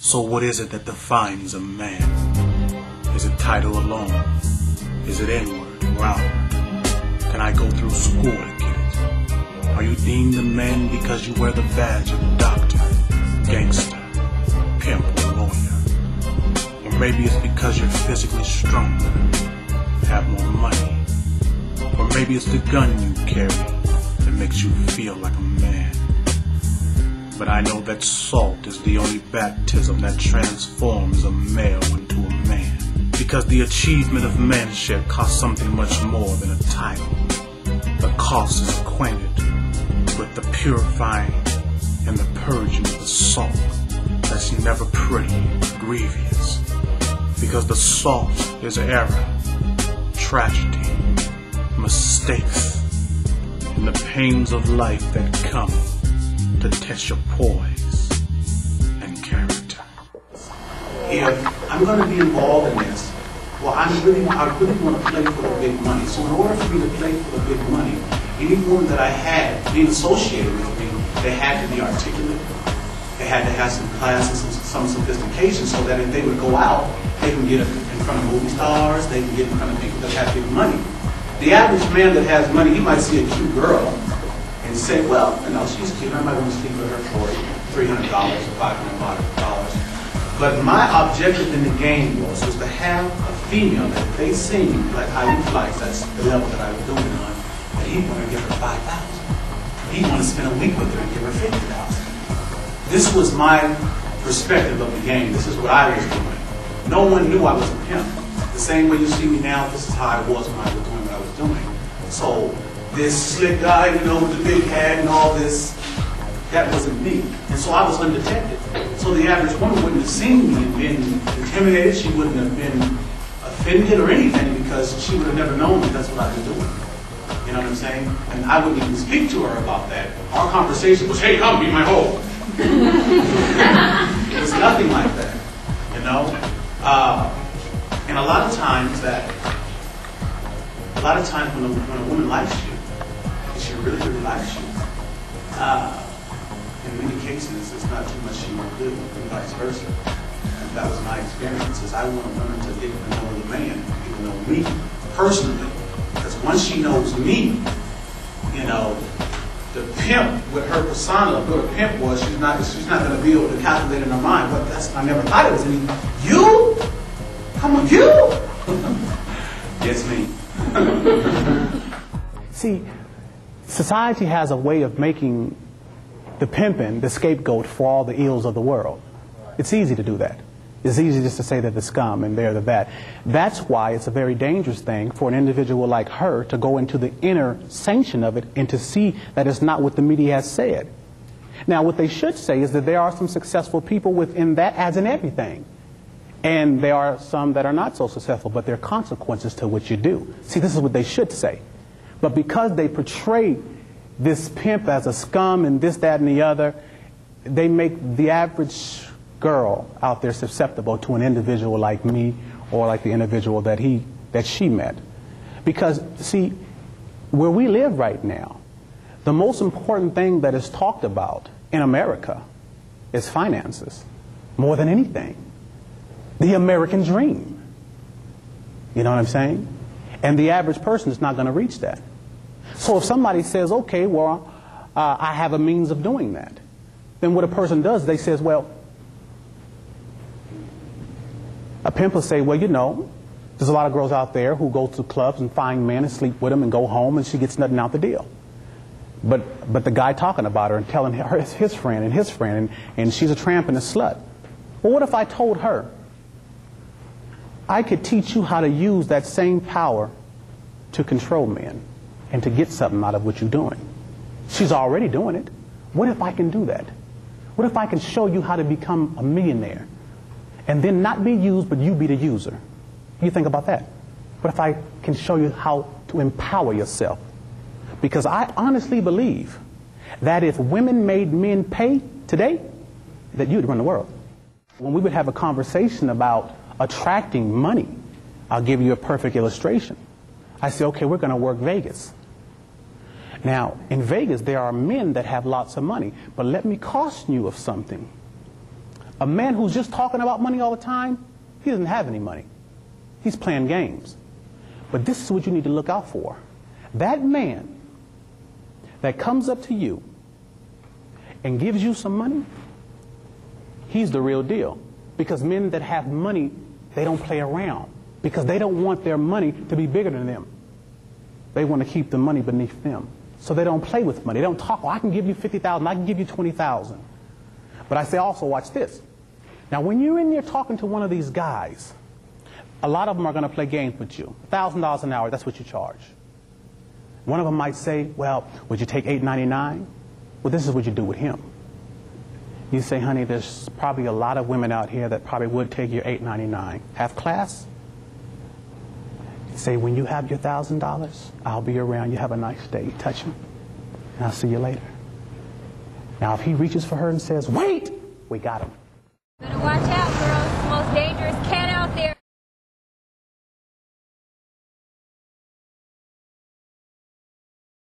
So what is it that defines a man? Is it title alone? Is it N-word or outward? Can I go through school to get it? Are you deemed a man because you wear the badge of doctor, gangster, pimp, or lawyer? Or maybe it's because you're physically stronger, have more money. Or maybe it's the gun you carry that makes you feel like a man. But I know that salt is the only baptism that transforms a male into a man. Because the achievement of manship costs something much more than a title. The cost is acquainted with the purifying and the purging of the salt that's never pretty, grievous. Because the salt is error, tragedy, mistakes, and the pains of life that come to test your poise and character. If I'm going to be involved in this, well, I really want to play for the big money. So in order for me to play for the big money, any woman that I had being associated with me, they had to be articulate. They had to have some classes and some sophistication so that if they would go out, they can get in front of movie stars, they can get in front of people that have big money. The average man that has money, he might see a cute girl and say, well, you know, she's cute, I might want to sleep with her for $300 or $500. But my objective in the game was to have a female that if they sing like Highway Flights, that's the level that I was doing on, that he wanted to give her $5,000. He wanted to spend a week with her and give her $50,000. This was my perspective of the game. This is what I was doing. No one knew I was a pimp. The same way you see me now, this is how I was when I was doing what I was doing. So this slick guy, you know, with the big hat and all this, that wasn't me. And so I was undetected. So the average woman wouldn't have seen me and been intimidated. She wouldn't have been offended or anything because she would have never known that that's what I was doing. You know what I'm saying? And I wouldn't even speak to her about that. Our conversation was, hey, come be my hoe. It was nothing like that, you know? And a lot of times when a woman likes you, she really, really likes you, in many cases, it's not too much she won't do, and vice versa. And that was my experience, is I want a woman to get to know the man, get to know me personally. Because once she knows me, you know, the pimp with her persona of what a pimp was, she's not going to be able to calculate in her mind. But I never thought it was any. You? Come on, you? Yes, me. See, society has a way of making the pimping the scapegoat for all the ills of the world. It's easy to do that. It's easy just to say they're the scum and they're the that. That's why it's a very dangerous thing for an individual like her to go into the inner sanction of it and to see that it's not what the media has said. Now, what they should say is that there are some successful people within that, as in everything. And there are some that are not so successful, but there are consequences to what you do. See, this is what they should say. But because they portray this pimp as a scum and this, that, and the other, they make the average girl out there susceptible to an individual like me or like the individual that she met. Because, see, where we live right now, the most important thing that is talked about in America is finances, more than anything. The American dream. You know what I'm saying? And the average person is not going to reach that. So if somebody says, okay, well, I have a means of doing that, then what a person does, they says, well, a pimp will say, well, you know, there's a lot of girls out there who go to clubs and find men and sleep with them and go home and she gets nothing out the deal. But the guy talking about her and telling her his friend and his friend and she's a tramp and a slut. Well, what if I told her, I could teach you how to use that same power to control men and to get something out of what you're doing? She's already doing it. What if I can do that? What if I can show you how to become a millionaire? And then not be used, but you be the user. You think about that. What if I can show you how to empower yourself? Because I honestly believe that if women made men pay today, that you'd run the world. When we would have a conversation about attracting money, I'll give you a perfect illustration. I say, okay, we're going to work Vegas. Now, in Vegas, there are men that have lots of money, but let me caution you of something. A man who's just talking about money all the time, he doesn't have any money. He's playing games. But this is what you need to look out for. That man that comes up to you and gives you some money, he's the real deal. Because men that have money, they don't play around. Because they don't want their money to be bigger than them. They want to keep the money beneath them. So they don't play with money. They don't talk, oh, I can give you $50,000, I can give you $20,000. But I say also, watch this. Now, when you're in there talking to one of these guys, a lot of them are going to play games with you. $1,000 an hour, that's what you charge. One of them might say, well, would you take $8.99? Well, this is what you do with him. You say, honey, there's probably a lot of women out here that probably would take your $8.99. Have class? You say, when you have your $1,000, I'll be around. You have a nice day. Touch him. And I'll see you later. Now, if he reaches for her and says, wait, we got him.